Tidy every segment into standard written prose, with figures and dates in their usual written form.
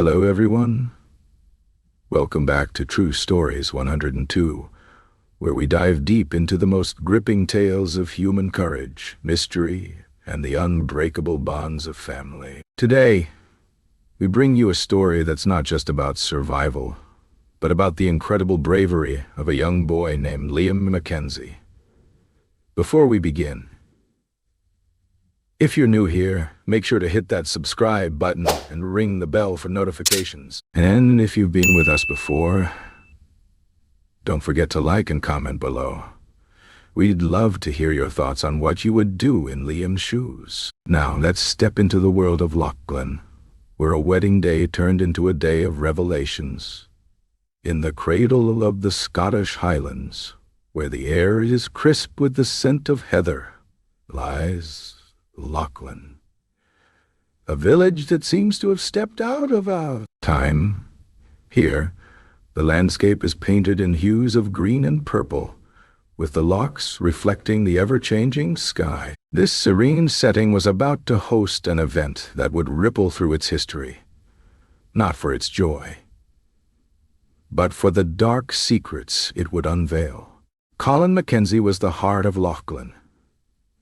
Hello, everyone. Welcome back to True Stories 102, where we dive deep into the most gripping tales of human courage, mystery, and the unbreakable bonds of family. Today, we bring you a story that's not just about survival, but about the incredible bravery of a young boy named Liam Mackenzie. Before we begin, if you're new here, make sure to hit that subscribe button and ring the bell for notifications. And if you've been with us before, don't forget to like and comment below. We'd love to hear your thoughts on what you would do in Liam's shoes. Now, let's step into the world of Lachlan, where a wedding day turned into a day of revelations. In the cradle of the Scottish Highlands, where the air is crisp with the scent of heather, lies Lachlan, a village that seems to have stepped out of our time. Here, the landscape is painted in hues of green and purple, with the lochs reflecting the ever-changing sky. This serene setting was about to host an event that would ripple through its history, not for its joy, but for the dark secrets it would unveil. Colin Mackenzie was the heart of Lachlan,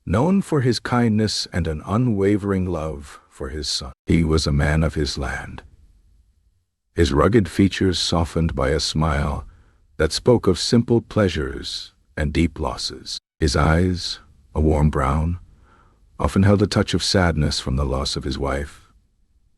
known for his kindness and an unwavering love for his son. He was a man of his land, his rugged features softened by a smile that spoke of simple pleasures and deep losses. His eyes, a warm brown, often held a touch of sadness from the loss of his wife,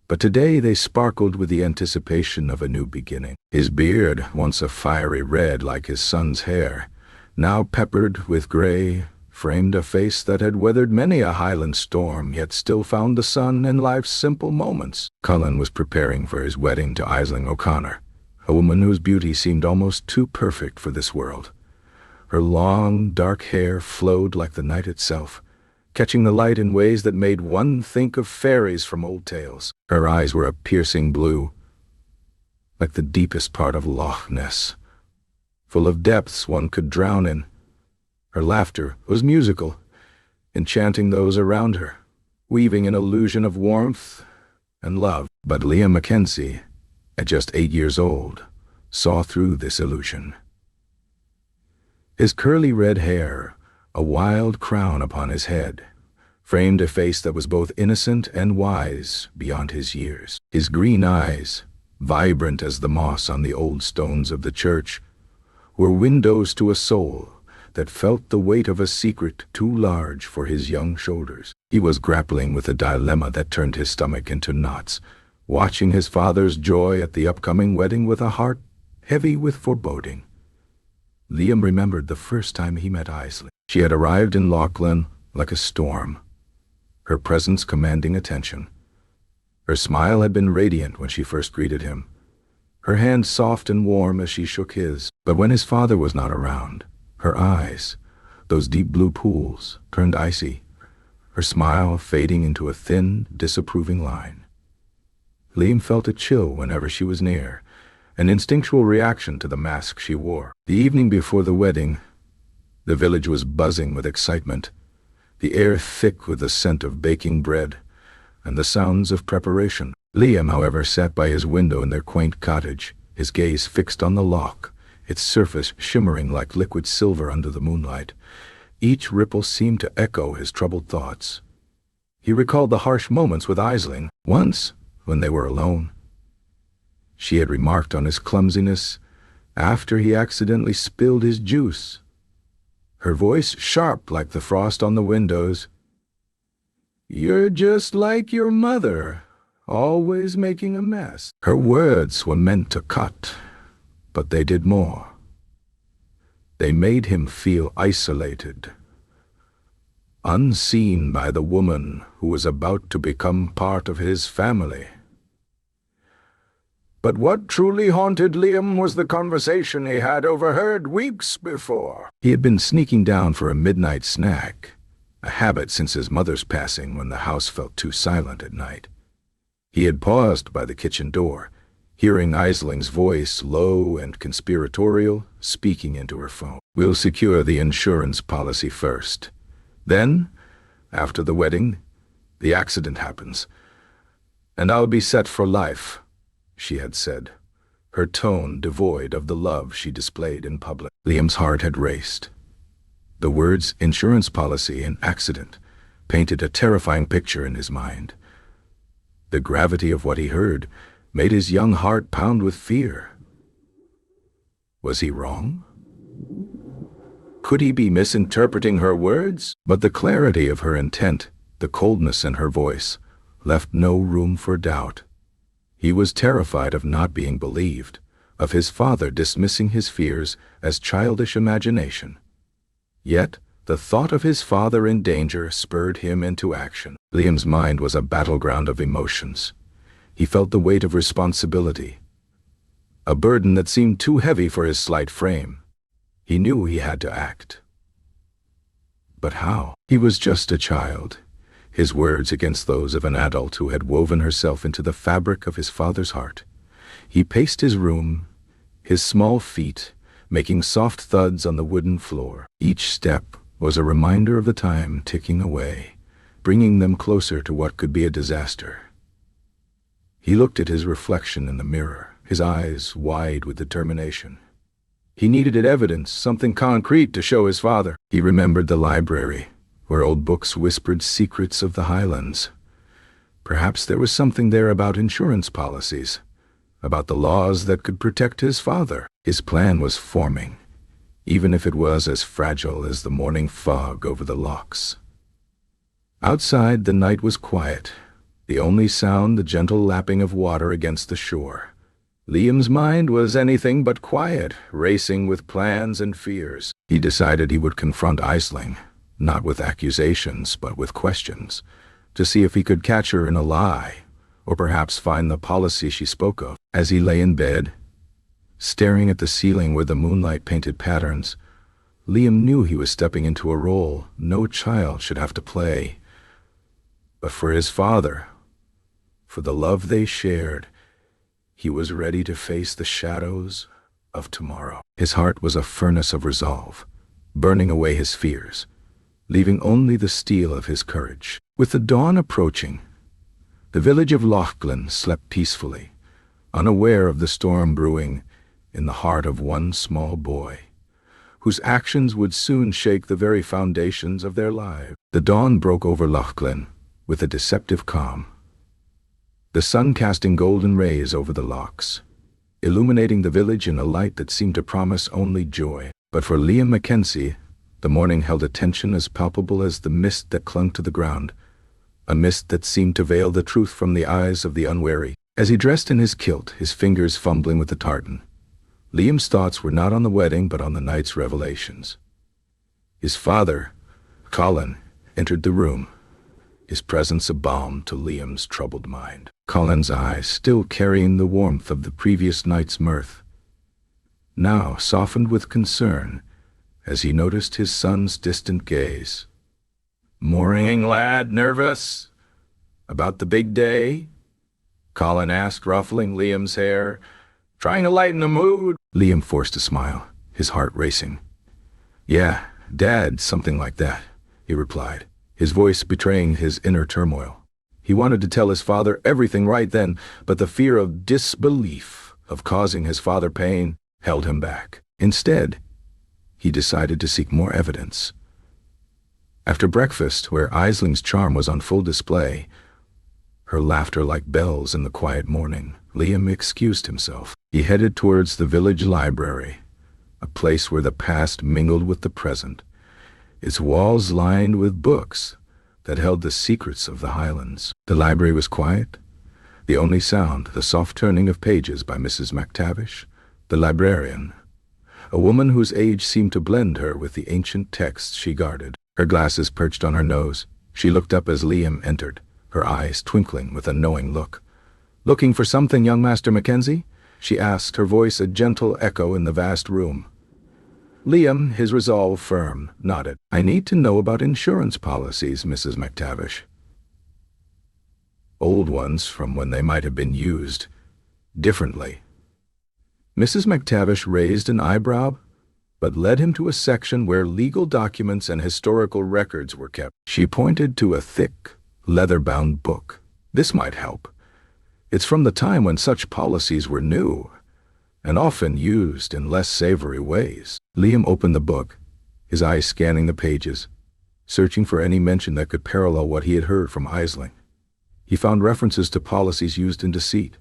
but today they sparkled with the anticipation of a new beginning. His beard, once a fiery red like his son's hair, now peppered with gray, framed a face that had weathered many a Highland storm, yet still found the sun in life's simple moments. Cullen was preparing for his wedding to Aisling O'Connor, a woman whose beauty seemed almost too perfect for this world. Her long, dark hair flowed like the night itself, catching the light in ways that made one think of fairies from old tales. Her eyes were a piercing blue, like the deepest part of Loch Ness, full of depths one could drown in. Her laughter was musical, enchanting those around her, weaving an illusion of warmth and love. But Liam Mackenzie, at just 8 years old, saw through this illusion. His curly red hair, a wild crown upon his head, framed a face that was both innocent and wise beyond his years. His green eyes, vibrant as the moss on the old stones of the church, were windows to a soul that felt the weight of a secret too large for his young shoulders. He was grappling with a dilemma that turned his stomach into knots, watching his father's joy at the upcoming wedding with a heart heavy with foreboding. Liam remembered the first time he met Aisling. She had arrived in Lachlan like a storm, her presence commanding attention. Her smile had been radiant when she first greeted him, her hand soft and warm as she shook his. But when his father was not around, her eyes, those deep blue pools, turned icy, her smile fading into a thin, disapproving line. Liam felt a chill whenever she was near, an instinctual reaction to the mask she wore. The evening before the wedding, the village was buzzing with excitement, the air thick with the scent of baking bread and the sounds of preparation. Liam, however, sat by his window in their quaint cottage, his gaze fixed on the loch, its surface shimmering like liquid silver under the moonlight. Each ripple seemed to echo his troubled thoughts. He recalled the harsh moments with Aisling. Once, when they were alone, she had remarked on his clumsiness after he accidentally spilled his juice. Her voice sharp like the frost on the windows. "You're just like your mother, always making a mess." Her words were meant to cut, but they did more. They made him feel isolated, unseen by the woman who was about to become part of his family. But what truly haunted Liam was the conversation he had overheard weeks before. He had been sneaking down for a midnight snack, a habit since his mother's passing when the house felt too silent at night. He had paused by the kitchen door, hearing Aisling's voice, low and conspiratorial, speaking into her phone. "We'll secure the insurance policy first. Then, after the wedding, the accident happens, and I'll be set for life," she had said, her tone devoid of the love she displayed in public. Liam's heart had raced. The words insurance policy and accident painted a terrifying picture in his mind. The gravity of what he heard made his young heart pound with fear. Was he wrong? Could he be misinterpreting her words? But the clarity of her intent, the coldness in her voice, left no room for doubt. He was terrified of not being believed, of his father dismissing his fears as childish imagination. Yet, the thought of his father in danger spurred him into action. Liam's mind was a battleground of emotions. He felt the weight of responsibility, a burden that seemed too heavy for his slight frame. He knew he had to act. But how? He was just a child, his words against those of an adult who had woven herself into the fabric of his father's heart. He paced his room, his small feet making soft thuds on the wooden floor. Each step was a reminder of the time ticking away, bringing them closer to what could be a disaster. He looked at his reflection in the mirror, his eyes wide with determination. He needed evidence, something concrete to show his father. He remembered the library, where old books whispered secrets of the Highlands. Perhaps there was something there about insurance policies, about the laws that could protect his father. His plan was forming, even if it was as fragile as the morning fog over the locks. Outside, the night was quiet, the only sound the gentle lapping of water against the shore. Liam's mind was anything but quiet, racing with plans and fears. He decided he would confront Aisling, not with accusations, but with questions, to see if he could catch her in a lie, or perhaps find the policy she spoke of. As he lay in bed, staring at the ceiling where the moonlight painted patterns, Liam knew he was stepping into a role no child should have to play. But for his father, for the love they shared, he was ready to face the shadows of tomorrow. His heart was a furnace of resolve, burning away his fears, leaving only the steel of his courage. With the dawn approaching, the village of Lochglen slept peacefully, unaware of the storm brewing in the heart of one small boy, whose actions would soon shake the very foundations of their lives. The dawn broke over Lochglen with a deceptive calm, the sun casting golden rays over the lochs, illuminating the village in a light that seemed to promise only joy. But for Liam Mackenzie, the morning held a tension as palpable as the mist that clung to the ground, a mist that seemed to veil the truth from the eyes of the unwary. As he dressed in his kilt, his fingers fumbling with the tartan, Liam's thoughts were not on the wedding but on the night's revelations. His father, Colin, entered the room, his presence a balm to Liam's troubled mind. Colin's eyes, still carrying the warmth of the previous night's mirth, now softened with concern as he noticed his son's distant gaze. "Morning, lad, nervous? About the big day?" Colin asked, ruffling Liam's hair. "Trying to lighten the mood?" Liam forced a smile, his heart racing. "Yeah, Dad, something like that," he replied, his voice betraying his inner turmoil. He wanted to tell his father everything right then, but the fear of disbelief, of causing his father pain, held him back. Instead, he decided to seek more evidence. After breakfast, where Aisling's charm was on full display, her laughter like bells in the quiet morning, Liam excused himself. He headed towards the village library, a place where the past mingled with the present, its walls lined with books that held the secrets of the Highlands. The library was quiet, the only sound the soft turning of pages by Mrs. MacTavish, the librarian, a woman whose age seemed to blend her with the ancient texts she guarded. Her glasses perched on her nose, she looked up as Liam entered, her eyes twinkling with a knowing look. "Looking for something, young Master Mackenzie?" she asked, her voice a gentle echo in the vast room. Liam, his resolve firm, nodded. "I need to know about insurance policies, Mrs. MacTavish. Old ones from when they might have been used differently." Mrs. MacTavish raised an eyebrow, but led him to a section where legal documents and historical records were kept. She pointed to a thick, leather-bound book. "This might help. It's from the time when such policies were new and often used in less savory ways. Liam opened the book, his eyes scanning the pages, searching for any mention that could parallel what he had heard from Aisling. He found references to policies used in deceit,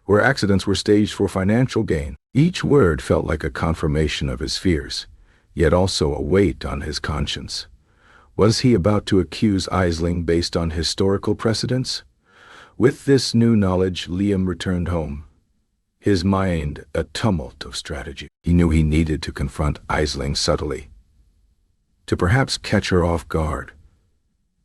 where accidents were staged for financial gain. Each word felt like a confirmation of his fears, yet also a weight on his conscience. Was he about to accuse Aisling based on historical precedents? With this new knowledge, Liam returned home, his mind a tumult of strategy. He knew he needed to confront Aisling subtly, to perhaps catch her off guard.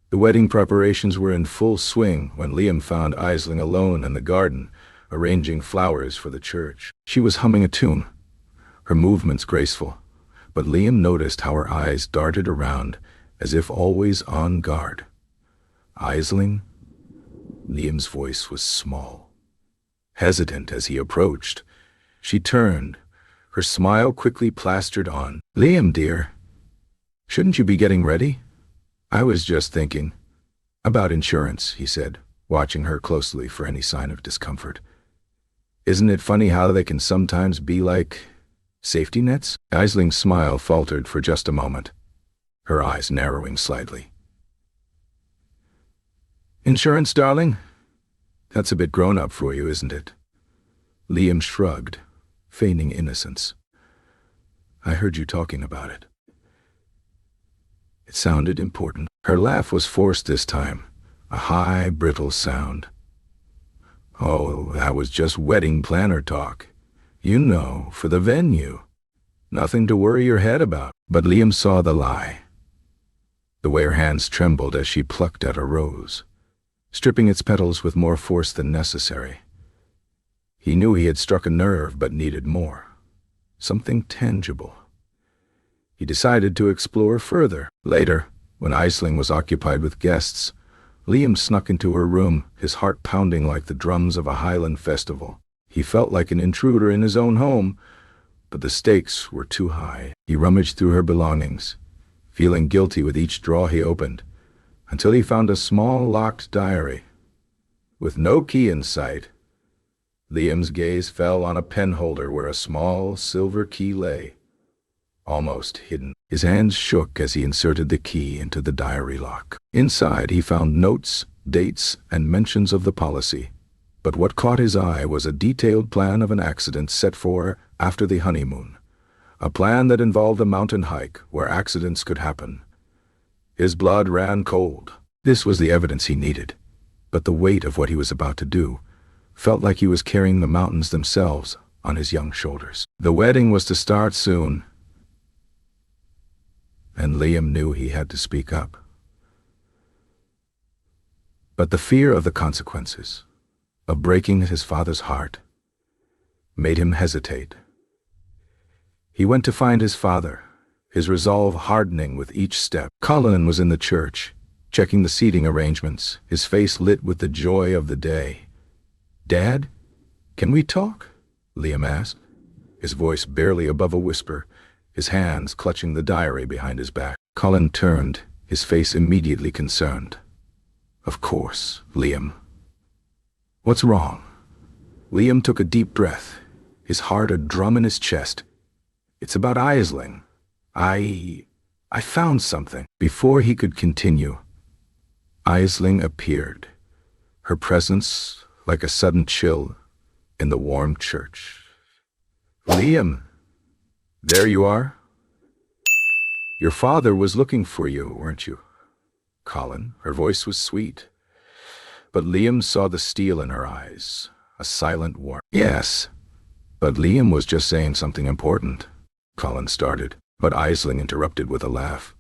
The wedding preparations were in full swing when Liam found Aisling alone in the garden, arranging flowers for the church. She was humming a tune, her movements graceful, but Liam noticed how her eyes darted around as if always on guard. Aisling? Liam's voice was small, hesitant as he approached. She turned, her smile quickly plastered on. "Liam, dear, shouldn't you be getting ready?" "I was just thinking about insurance," he said, watching her closely for any sign of discomfort. "Isn't it funny how they can sometimes be like safety nets?" Aisling's smile faltered for just a moment, her eyes narrowing slightly. "Insurance, darling? That's a bit grown up for you, isn't it?" Liam shrugged, feigning innocence. "I heard you talking about it. It sounded important." Her laugh was forced this time, a high, brittle sound. "Oh, that was just wedding planner talk. You know, for the venue. Nothing to worry your head about." But Liam saw the lie, the way her hands trembled as she plucked at a rose, stripping its petals with more force than necessary. He knew he had struck a nerve but needed more, something tangible. He decided to explore further. Later, when Aisling was occupied with guests, Liam snuck into her room, his heart pounding like the drums of a Highland festival. He felt like an intruder in his own home, but the stakes were too high. He rummaged through her belongings, feeling guilty with each drawer he opened, until he found a small locked diary. With no key in sight, Liam's gaze fell on a pen holder where a small silver key lay, almost hidden. His hands shook as he inserted the key into the diary lock. Inside, he found notes, dates, and mentions of the policy. But what caught his eye was a detailed plan of an accident set for after the honeymoon. A plan that involved a mountain hike where accidents could happen. His blood ran cold. This was the evidence he needed, but the weight of what he was about to do felt like he was carrying the mountains themselves on his young shoulders. The wedding was to start soon, and Liam knew he had to speak up. But the fear of the consequences, of breaking his father's heart, made him hesitate. He went to find his father, his resolve hardening with each step. Colin was in the church, checking the seating arrangements, his face lit with the joy of the day. "Dad, can we talk?" Liam asked, his voice barely above a whisper, his hands clutching the diary behind his back. Colin turned, his face immediately concerned. "Of course, Liam. What's wrong?" Liam took a deep breath, his heart a drum in his chest. "It's about Aisling. I found something." Before he could continue, Aisling appeared, her presence like a sudden chill in the warm church. "Liam, there you are. Your father was looking for you, weren't you?" Colin, her voice was sweet, but Liam saw the steel in her eyes, a silent warmth. "Yes, but Liam was just saying something important," Colin started, but Aisling interrupted with a laugh.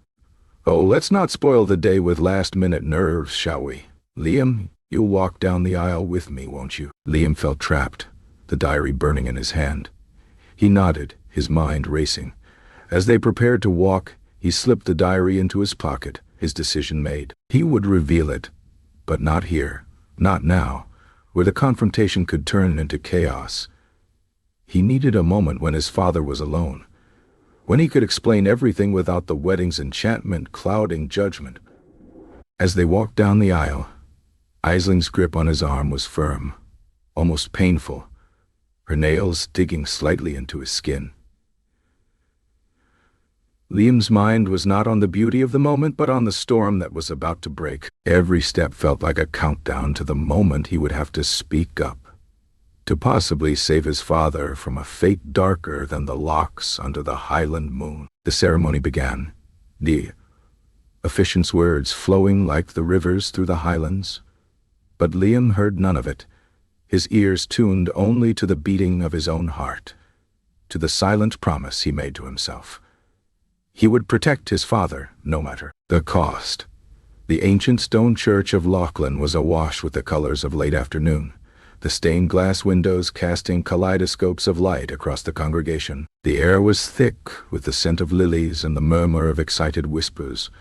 "Oh, let's not spoil the day with last-minute nerves, shall we? Liam, you'll walk down the aisle with me, won't you?" Liam felt trapped, the diary burning in his hand. He nodded, his mind racing. As they prepared to walk, he slipped the diary into his pocket, his decision made. He would reveal it, but not here, not now, where the confrontation could turn into chaos. He needed a moment when his father was alone, when he could explain everything without the wedding's enchantment clouding judgment. As they walked down the aisle, Aisling's grip on his arm was firm, almost painful, her nails digging slightly into his skin. Liam's mind was not on the beauty of the moment, but on the storm that was about to break. Every step felt like a countdown to the moment he would have to speak up, to possibly save his father from a fate darker than the locks under the Highland moon. The ceremony began, the officiant's words flowing like the rivers through the Highlands. But Liam heard none of it, his ears tuned only to the beating of his own heart, to the silent promise he made to himself. He would protect his father, no matter the cost. The ancient stone church of Lochlan was awash with the colors of late afternoon, the stained glass windows casting kaleidoscopes of light across the congregation. The air was thick with the scent of lilies and the murmur of excited whispers,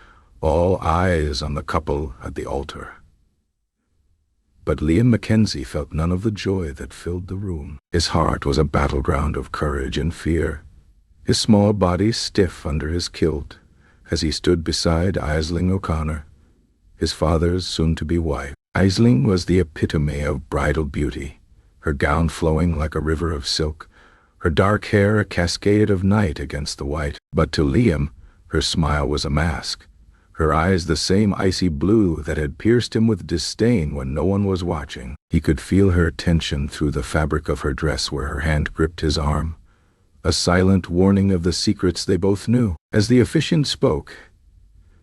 all eyes on the couple at the altar. But Liam Mackenzie felt none of the joy that filled the room. His heart was a battleground of courage and fear, his small body stiff under his kilt as he stood beside Aisling O'Connor, his father's soon-to-be wife. Aisling was the epitome of bridal beauty, her gown flowing like a river of silk, her dark hair a cascade of night against the white. But to Liam, her smile was a mask, her eyes the same icy blue that had pierced him with disdain when no one was watching. He could feel her tension through the fabric of her dress where her hand gripped his arm, a silent warning of the secrets they both knew. As the officiant spoke,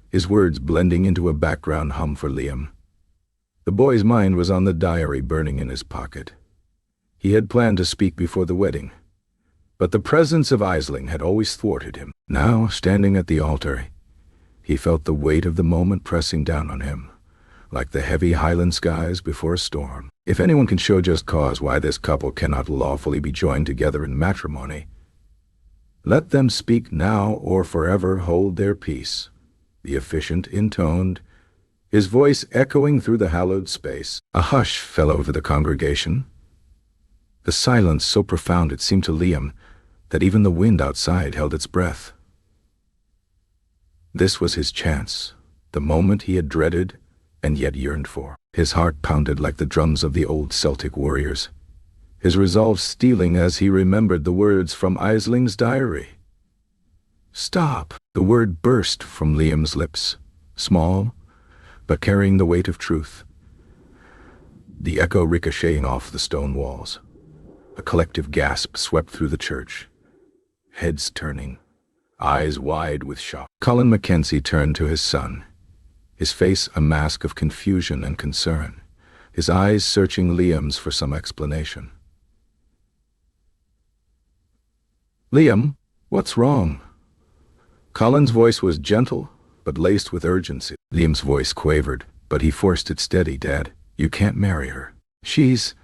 his words blending into a background hum for Liam, the boy's mind was on the diary burning in his pocket. He had planned to speak before the wedding, but the presence of Aisling had always thwarted him. Now, standing at the altar, he felt the weight of the moment pressing down on him, like the heavy Highland skies before a storm. If anyone can show just cause why this couple cannot lawfully be joined together in matrimony, let them speak now or forever hold their peace, the officiant intoned, his voice echoing through the hallowed space. A hush fell over the congregation, the silence so profound it seemed to Liam that even the wind outside held its breath. This was his chance, the moment he had dreaded and yet yearned for. His heart pounded like the drums of the old Celtic warriors, his resolve steeling as he remembered the words from Aisling's diary. "Stop!" The word burst from Liam's lips, small, but carrying the weight of truth. The echo ricocheting off the stone walls. A collective gasp swept through the church, heads turning, eyes wide with shock. Colin Mackenzie turned to his son, his face a mask of confusion and concern, his eyes searching Liam's for some explanation. "Liam, what's wrong?" Colin's voice was gentle, but laced with urgency. Liam's voice quavered, but he forced it steady. "Dad, you can't marry her. She's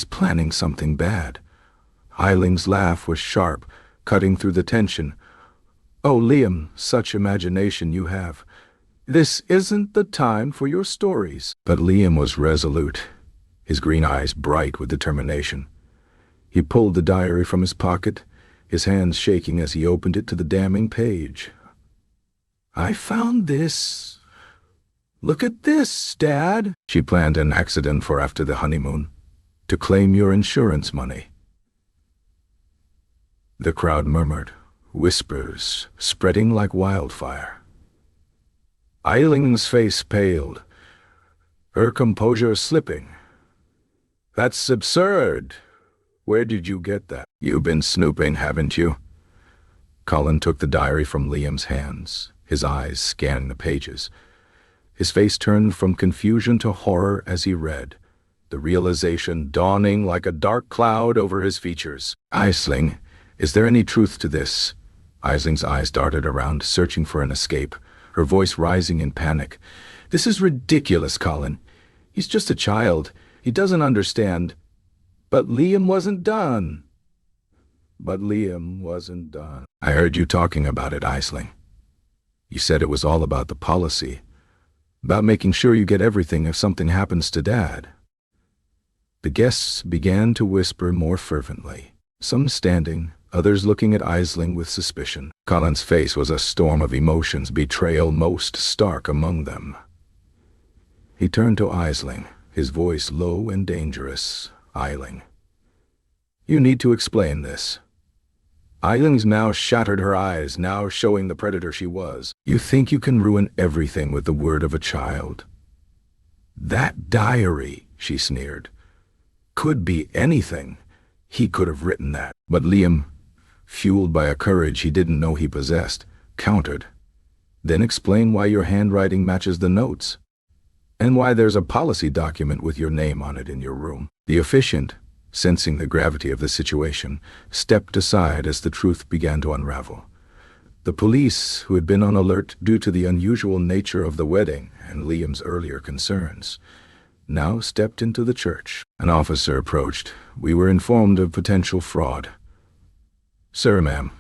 planning something bad." Ailing's laugh was sharp, cutting through the tension. "Oh, Liam, such imagination you have. This isn't the time for your stories." But Liam was resolute, his green eyes bright with determination. He pulled the diary from his pocket, his hands shaking as he opened it to the damning page. "I found this. Look at this, Dad." "She planned an accident for after the honeymoon, to claim your insurance money." The crowd murmured, whispers spreading like wildfire. Ailing's face paled, her composure slipping. "That's absurd. Where did you get that?" "You've been snooping, haven't you?" Colin took the diary from Liam's hands, his eyes scanning the pages. His face turned from confusion to horror as he read, the realization dawning like a dark cloud over his features. "Aisling, is there any truth to this?" Aisling's eyes darted around, searching for an escape, her voice rising in panic. "This is ridiculous, Colin. He's just a child. He doesn't understand." But Liam wasn't done. "I heard you talking about it, Aisling. You said it was all about the policy, about making sure you get everything if something happens to Dad." The guests began to whisper more fervently, some standing, others looking at Aisling with suspicion. Colin's face was a storm of emotions, betrayal most stark among them. He turned to Aisling, his voice low and dangerous. Eiling, you need to explain this. Eiling's now shattered her eyes, now showing the predator she was. You think you can ruin everything with the word of a child? That diary, she sneered, could be anything. He could have written that. But Liam, fueled by a courage he didn't know he possessed, countered. Then explain why your handwriting matches the notes, and why there's a policy document with your name on it in your room. The officiant, sensing the gravity of the situation, stepped aside as the truth began to unravel. The police, who had been on alert due to the unusual nature of the wedding and Liam's earlier concerns, now stepped into the church. An officer approached. We were informed of potential fraud. Sir, ma'am,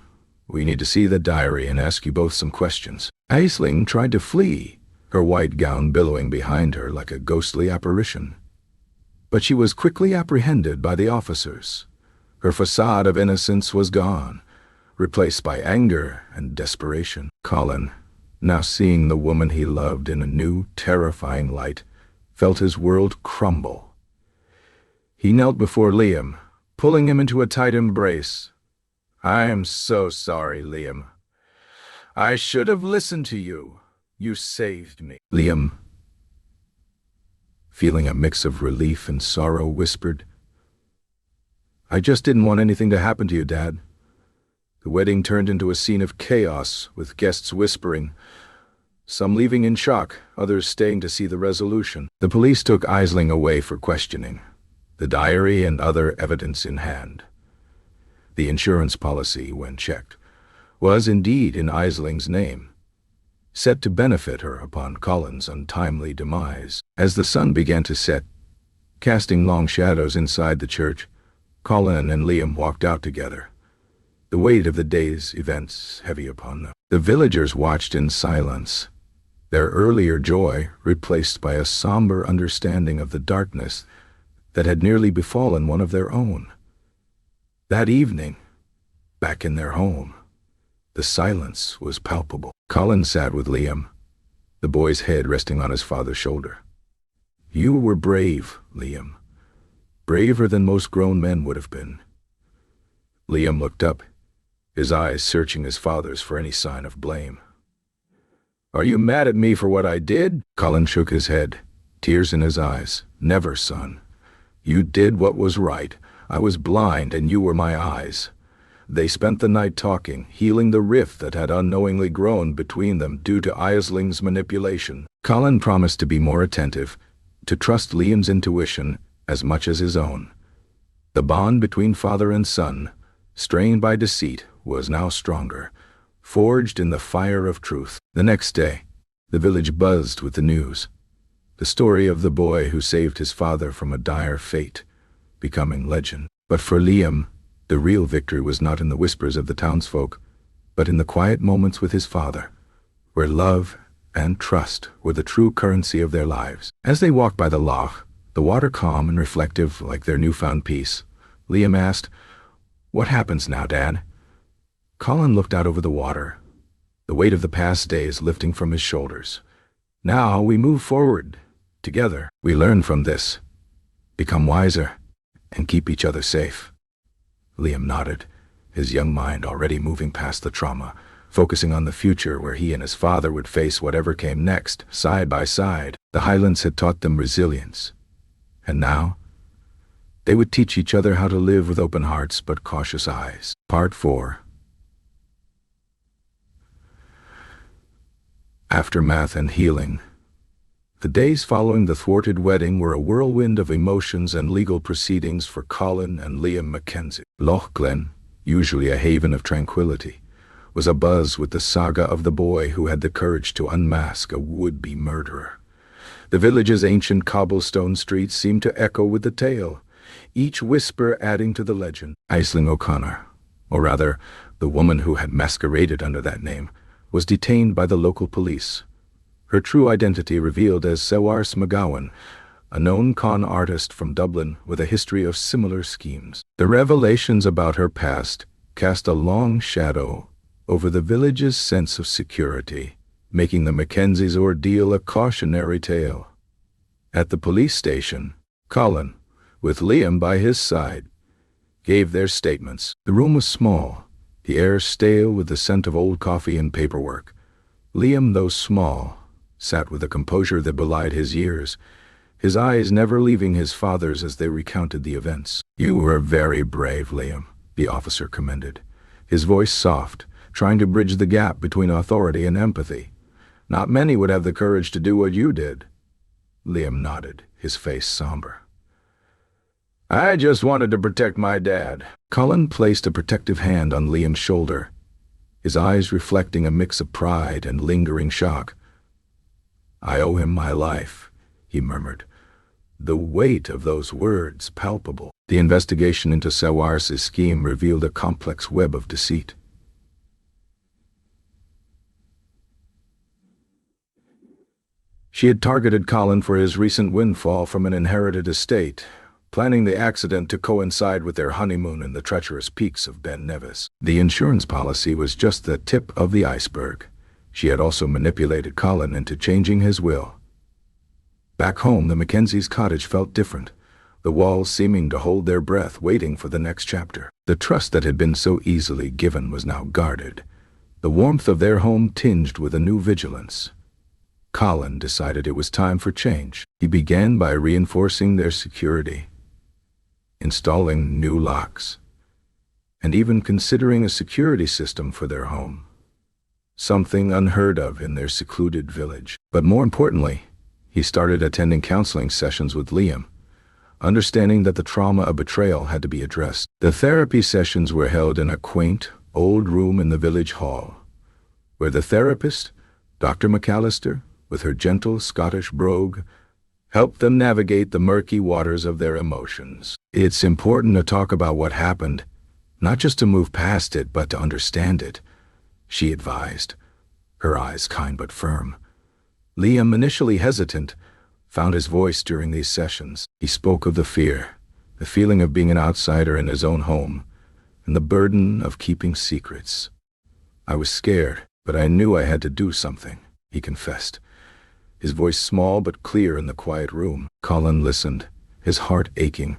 we need to see the diary and ask you both some questions. Aisling tried to flee, her white gown billowing behind her like a ghostly apparition. But she was quickly apprehended by the officers. Her facade of innocence was gone, replaced by anger and desperation. Colin, now seeing the woman he loved in a new, terrifying light, felt his world crumble. He knelt before Liam, pulling him into a tight embrace. I am so sorry, Liam. I should have listened to you. You saved me. Liam, feeling a mix of relief and sorrow, whispered, I just didn't want anything to happen to you, Dad. The wedding turned into a scene of chaos, with guests whispering, some leaving in shock, others staying to see the resolution. The police took Aisling away for questioning, the diary and other evidence in hand. The insurance policy, when checked, was indeed in Aisling's name, set to benefit her upon Colin's untimely demise. As the sun began to set, casting long shadows inside the church, Colin and Liam walked out together, the weight of the day's events heavy upon them. The villagers watched in silence, their earlier joy replaced by a somber understanding of the darkness that had nearly befallen one of their own. That evening, back in their home, the silence was palpable. Colin sat with Liam, the boy's head resting on his father's shoulder. You were brave, Liam. Braver than most grown men would have been. Liam looked up, his eyes searching his father's for any sign of blame. Are you mad at me for what I did? Colin shook his head, tears in his eyes. Never, son. You did what was right. I was blind and you were my eyes. They spent the night talking, healing the rift that had unknowingly grown between them due to Aisling's manipulation. Colin promised to be more attentive, to trust Liam's intuition as much as his own. The bond between father and son, strained by deceit, was now stronger, forged in the fire of truth. The next day, the village buzzed with the news. The story of the boy who saved his father from a dire fate, becoming legend. But for Liam, the real victory was not in the whispers of the townsfolk, but in the quiet moments with his father, where love and trust were the true currency of their lives. As they walked by the loch, the water calm and reflective like their newfound peace, Liam asked, What happens now, Dad? Colin looked out over the water, the weight of the past days lifting from his shoulders. Now we move forward, together. We learn from this, become wiser, and keep each other safe. Liam nodded, his young mind already moving past the trauma, focusing on the future where he and his father would face whatever came next, side by side. The Highlands had taught them resilience, and now they would teach each other how to live with open hearts but cautious eyes. Part 4. Aftermath and healing. The days following the thwarted wedding were a whirlwind of emotions and legal proceedings for Colin and Liam Mackenzie. Loch Glen, usually a haven of tranquility, was abuzz with the saga of the boy who had the courage to unmask a would-be murderer. The village's ancient cobblestone streets seemed to echo with the tale, each whisper adding to the legend. Aisling O'Connor, or rather, the woman who had masqueraded under that name, was detained by the local police. Her true identity revealed as Sewars McGowan, a known con artist from Dublin with a history of similar schemes. The revelations about her past cast a long shadow over the village's sense of security, making the Mackenzies' ordeal a cautionary tale. At the police station, Colin, with Liam by his side, gave their statements. The room was small, the air stale with the scent of old coffee and paperwork. Liam, though small, sat with a composure that belied his years, his eyes never leaving his father's as they recounted the events. "You were very brave, Liam," the officer commended, his voice soft, trying to bridge the gap between authority and empathy. "Not many would have the courage to do what you did." Liam nodded, his face somber. "I just wanted to protect my dad." Colin placed a protective hand on Liam's shoulder, his eyes reflecting a mix of pride and lingering shock. "I owe him my life," he murmured, the weight of those words palpable. The investigation into Sawars's scheme revealed a complex web of deceit. She had targeted Colin for his recent windfall from an inherited estate, planning the accident to coincide with their honeymoon in the treacherous peaks of Ben Nevis. The insurance policy was just the tip of the iceberg. She had also manipulated Colin into changing his will. Back home, the Mackenzies' cottage felt different, the walls seeming to hold their breath, waiting for the next chapter. The trust that had been so easily given was now guarded, the warmth of their home tinged with a new vigilance. Colin decided it was time for change. He began by reinforcing their security, installing new locks, and even considering a security system for their home, something unheard of in their secluded village. But more importantly, he started attending counseling sessions with Liam, understanding that the trauma of betrayal had to be addressed. The therapy sessions were held in a quaint, old room in the village hall, where the therapist, Dr. McAllister, with her gentle Scottish brogue, helped them navigate the murky waters of their emotions. "It's important to talk about what happened, not just to move past it, but to understand it," she advised, her eyes kind but firm. Liam, initially hesitant, found his voice during these sessions. He spoke of the fear, the feeling of being an outsider in his own home, and the burden of keeping secrets. "I was scared, but I knew I had to do something," he confessed, his voice small but clear in the quiet room. Colin listened, his heart aching,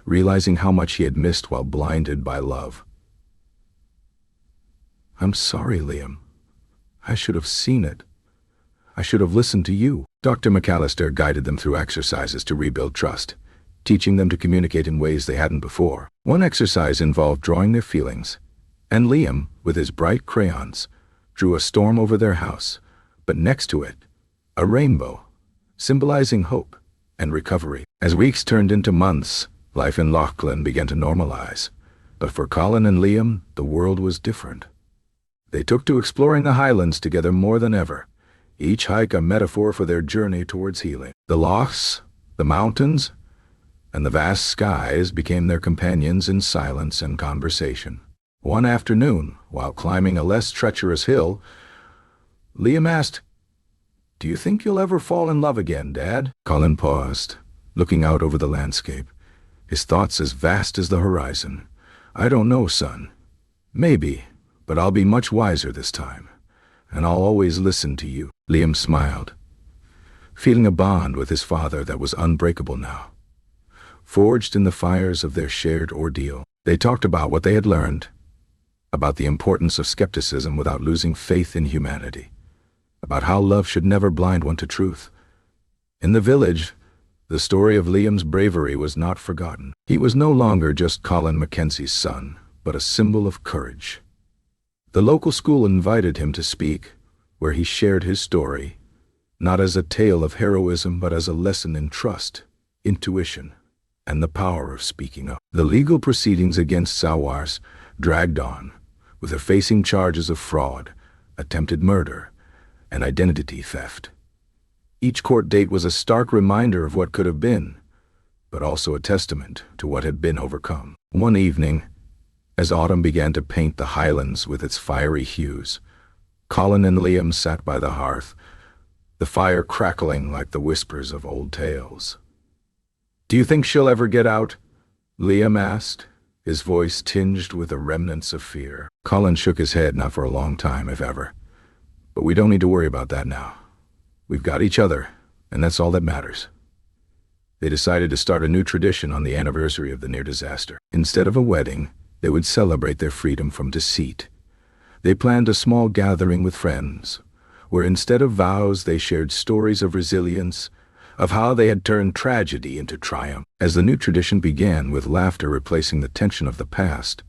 realizing how much he had missed while blinded by love. "I'm sorry, Liam. I should have seen it. I should have listened to you." Dr. McAllister guided them through exercises to rebuild trust, teaching them to communicate in ways they hadn't before. One exercise involved drawing their feelings, and Liam, with his bright crayons, drew a storm over their house, but next to it, a rainbow, symbolizing hope and recovery. As weeks turned into months, life in Lachlan began to normalize. But for Colin and Liam, the world was different. They took to exploring the Highlands together more than ever, each hike a metaphor for their journey towards healing. The lochs, the mountains, and the vast skies became their companions in silence and conversation. One afternoon, while climbing a less treacherous hill, Liam asked, "Do you think you'll ever fall in love again, Dad?" Colin paused, looking out over the landscape, his thoughts as vast as the horizon. "I don't know, son. Maybe, but I'll be much wiser this time, and I'll always listen to you." Liam smiled, feeling a bond with his father that was unbreakable now, forged in the fires of their shared ordeal. They talked about what they had learned, about the importance of skepticism without losing faith in humanity, about how love should never blind one to truth. In the village, the story of Liam's bravery was not forgotten. He was no longer just Colin Mackenzie's son, but a symbol of courage. The local school invited him to speak, where he shared his story, not as a tale of heroism but as a lesson in trust, intuition, and the power of speaking up. The legal proceedings against Sawars dragged on, with her facing charges of fraud, attempted murder, and identity theft. Each court date was a stark reminder of what could have been, but also a testament to what had been overcome. One evening, as autumn began to paint the Highlands with its fiery hues, Colin and Liam sat by the hearth, the fire crackling like the whispers of old tales. "Do you think she'll ever get out?" Liam asked, his voice tinged with the remnants of fear. Colin shook his head. "Not for a long time, if ever. But we don't need to worry about that now. We've got each other, and that's all that matters." They decided to start a new tradition on the anniversary of the near disaster. Instead of a wedding, they would celebrate their freedom from deceit. They planned a small gathering with friends, where instead of vows they shared stories of resilience, of how they had turned tragedy into triumph. As the new tradition began with laughter replacing the tension of the past,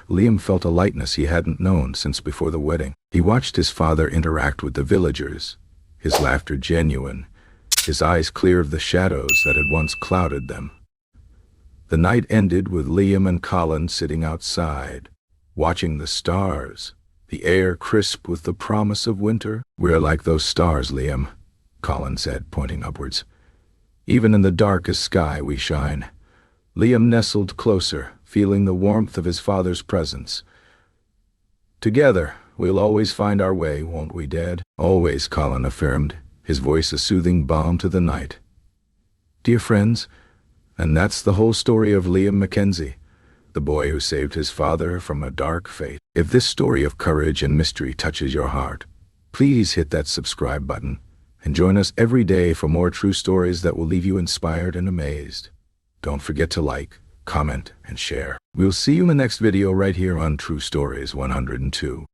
Liam felt a lightness he hadn't known since before the wedding. He watched his father interact with the villagers, his laughter genuine, his eyes clear of the shadows that had once clouded them. The night ended with Liam and Colin sitting outside, watching the stars, the air crisp with the promise of winter. "We're like those stars, Liam," Colin said, pointing upwards. "Even in the darkest sky we shine." Liam nestled closer, feeling the warmth of his father's presence. "Together, we'll always find our way, won't we, Dad?" "Always," Colin affirmed, his voice a soothing balm to the night. Dear friends, and that's the whole story of Liam Mackenzie, the boy who saved his father from a dark fate. If this story of courage and mystery touches your heart, please hit that subscribe button and join us every day for more true stories that will leave you inspired and amazed. Don't forget to like, comment, and share. We'll see you in the next video right here on True Stories 102.